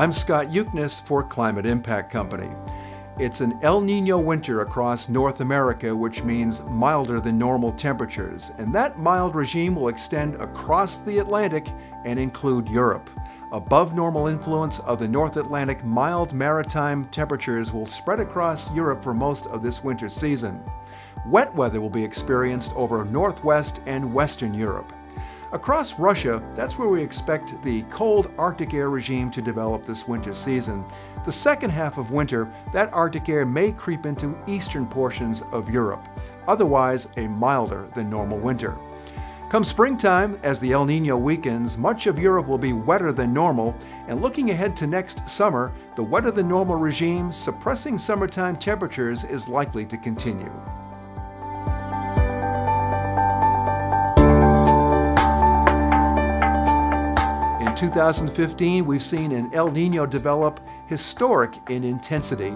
I'm Scott Euchness for Climate Impact Company. It's an El Niño winter across North America, which means milder than normal temperatures, and that mild regime will extend across the Atlantic and include Europe. Above normal influence of the North Atlantic mild maritime temperatures will spread across Europe for most of this winter season. Wet weather will be experienced over northwest and western Europe. Across Russia, that's where we expect the cold Arctic air regime to develop this winter season. The second half of winter, that Arctic air may creep into eastern portions of Europe, otherwise a milder than normal winter. Come springtime, as the El Niño weakens, much of Europe will be wetter than normal, and looking ahead to next summer, the wetter than normal regime suppressing summertime temperatures is likely to continue. In 2015, we've seen an El Niño develop historic in intensity.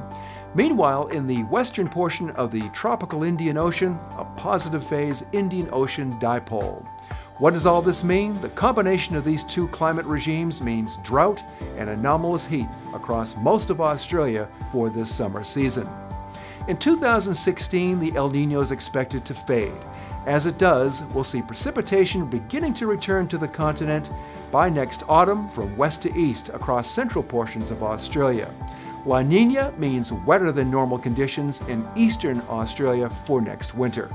Meanwhile, in the western portion of the tropical Indian Ocean, a positive phase Indian Ocean dipole. What does all this mean? The combination of these two climate regimes means drought and anomalous heat across most of Australia for this summer season. In 2016, the El Niño is expected to fade. As it does, we'll see precipitation beginning to return to the continent by next autumn from west to east across central portions of Australia. La Niña means wetter than normal conditions in eastern Australia for next winter.